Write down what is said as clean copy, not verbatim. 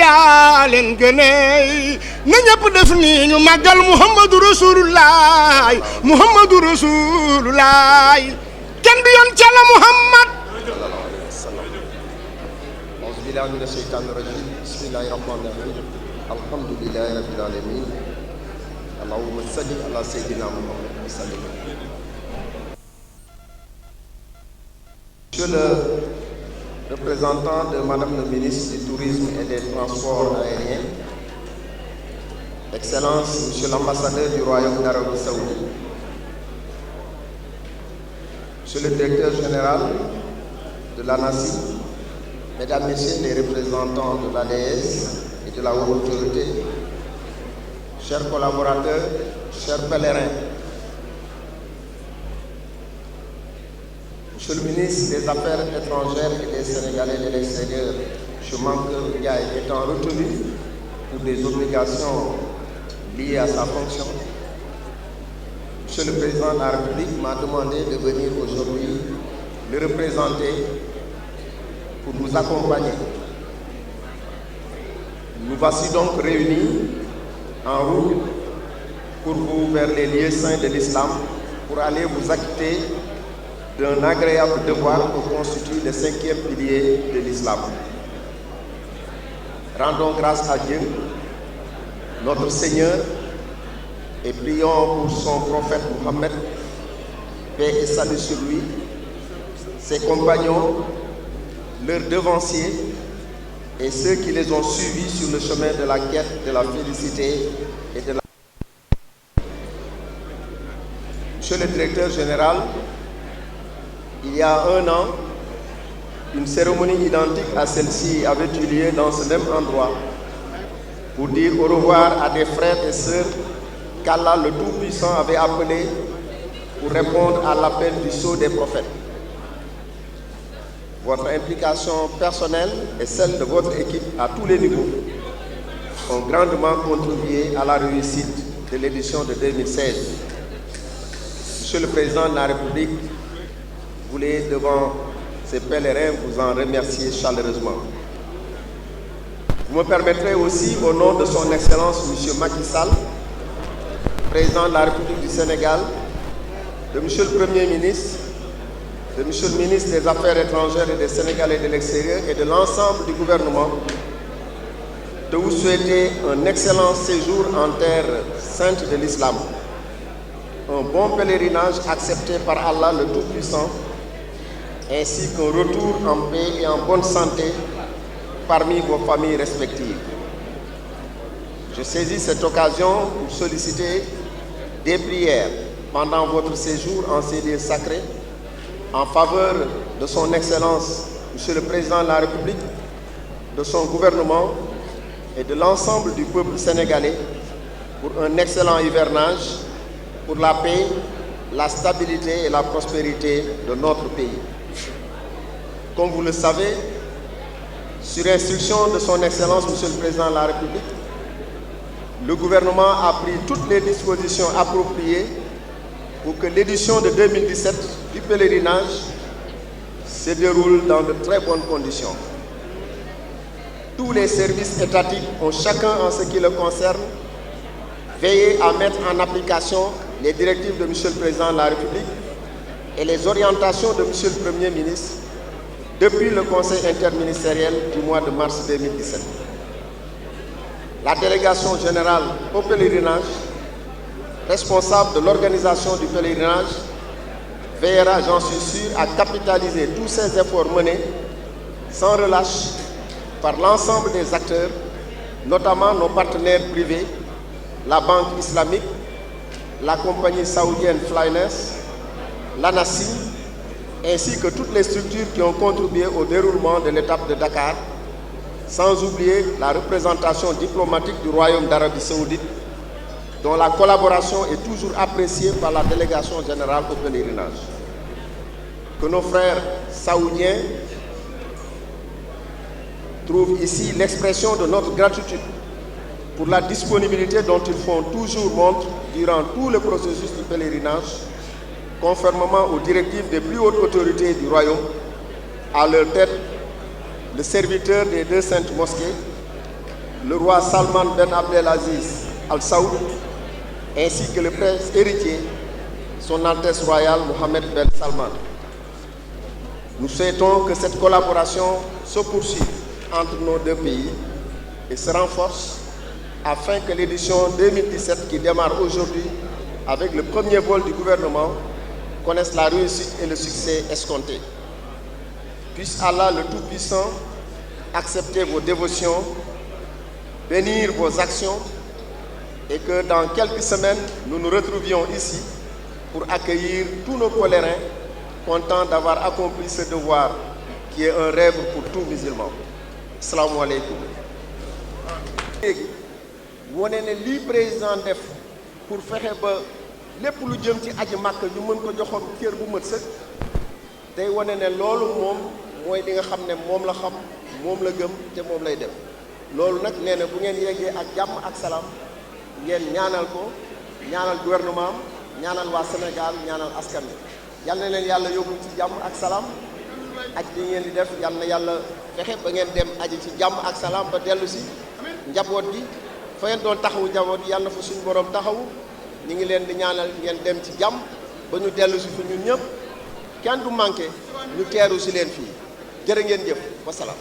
yaa leen gënee na ñëpp def ni ñu màggal Muhammadu Rasulullah Muhammadu Rasulullah kenn du yoon ca la Muhammad. auzu billaahi mina sheytaani rajiim bismillaahi rahmaani rahiim alhamdulillaahi rabbil aalamiin allahumma salli ala sayyidina Muhammad wa sallim. Monsieur le représentant de Madame le ministre du Tourisme et des Transports aériens, Excellence, Monsieur l'ambassadeur du Royaume d'Arabie Saoudite, Monsieur le directeur général de l'ANACI, Mesdames, Messieurs les représentants de l'ADS et de la haute autorité, chers collaborateurs, chers pèlerins, Monsieur le ministre des Affaires étrangères et des Sénégalais de l'extérieur, M. Mankeur Ndiaye, étant retenu pour des obligations liées à sa fonction, Monsieur le Président de la République m'a demandé de venir aujourd'hui le représenter pour nous accompagner. Nous voici donc réunis en route pour vous vers les lieux saints de l'islam pour aller vous acquitter d'un agréable devoir que constitue le 5e pilier de l'islam. Rendons grâce à Dieu, notre Seigneur, et prions pour son prophète Mohammed, paix et salut sur lui, ses compagnons, leurs devanciers et ceux qui les ont suivis sur le chemin de la quête de la félicité et de la... Monsieur le directeur général, il y a un an, une cérémonie identique à celle-ci avait eu lieu dans ce même endroit pour dire au revoir à des frères et sœurs qu'Allah le Tout-Puissant avait appelés pour répondre à l'appel du sceau des prophètes. Votre implication personnelle et celle de votre équipe à tous les niveaux ont grandement contribué à la réussite de l'édition de 2016. Monsieur le Président de la République, vous voulez devant ces pèlerins vous en remercier chaleureusement. Vous me permettrez aussi, au nom de son Excellence M. Macky Sall, Président de la République du Sénégal, de M. le Premier ministre, de M. le ministre des Affaires étrangères et des Sénégalais de l'extérieur et de l'ensemble du gouvernement, de vous souhaiter un excellent séjour en terre sainte de l'islam, un bon pèlerinage accepté par Allah le Tout-Puissant, ainsi qu'un retour en paix et en bonne santé parmi vos familles respectives. Je saisis cette occasion pour solliciter des prières pendant votre séjour en ces lieux sacrés en faveur de son Excellence, Monsieur le Président de la République, de son gouvernement et de l'ensemble du peuple sénégalais pour un excellent hivernage, pour la paix, la stabilité et la prospérité de notre pays. Comme vous le savez, sur instruction de son Excellence, Monsieur le Président de la République, le gouvernement a pris toutes les dispositions appropriées pour que l'édition de 2017 du pèlerinage se déroule dans de très bonnes conditions. Tous les services étatiques ont chacun en ce qui le concerne veillé à mettre en application les directives de Monsieur le Président de la République et les orientations de Monsieur le Premier ministre depuis le Conseil interministériel du mois de mars 2017. La délégation générale au pèlerinage, responsable de l'organisation du pèlerinage, veillera, j'en suis sûr, à capitaliser tous ces efforts menés sans relâche par l'ensemble des acteurs, notamment nos partenaires privés, la Banque islamique, la compagnie saoudienne Flyness, l'ANACI, ainsi que toutes les structures qui ont contribué au déroulement de l'étape de Dakar, sans oublier la représentation diplomatique du Royaume d'Arabie Saoudite, dont la collaboration est toujours appréciée par la délégation générale au pèlerinage. Que nos frères saoudiens trouvent ici l'expression de notre gratitude pour la disponibilité dont ils font toujours montre durant tout le processus du pèlerinage, conformément aux directives des plus hautes autorités du Royaume, à leur tête le serviteur des deux saintes mosquées, le roi Salman Ben Abdelaziz Al Saoud, ainsi que le prince héritier, son Altesse royale Mohammed Ben Salman. Nous souhaitons que cette collaboration se poursuive entre nos deux pays et se renforce afin que l'édition 2017 qui démarre aujourd'hui avec le premier vol du gouvernement connaisse la réussite et le succès escomptés. Puisse Allah le Tout-Puissant accepter vos dévotions, bénir vos actions et que dans quelques semaines, nous nous retrouvions ici pour accueillir tous nos pèlerins contents d'avoir accompli ce devoir qui est un rêve pour tout musulman. Assalamu alaikum. Wone ne lii président def pour fexe ba lépp lu jëm ci aji màkk ñu mën ko joxoon cër bu mët sëkk day wone ne loolu moom mooy li nga xam ne moom la xam moom la gëm te moom lay def loolu nag nee na bu ngeen yeggee ak jàmm ak salaam ngeen ñaanal ko ñaanal gouvernement am ñaanal waa Sénégal ñaanal askan wi yal na leen yàlla yóbbu ci jàmm ak salaam aj bi ngeen di def yal na yàlla fexe ba ngeen dem aji ci jàmm ak salaam ba dellu si njaboot gi fa ngeen doon taxawu njaboot gi yal na fa suñu borom taxawu ñu ngi leen di ñaanal ngeen dem ci jàmm ba ñu dellu si fi ñun ñëpp kenn du manqué ñu teeru si leen fii jërë ngeen jëf wasalaam.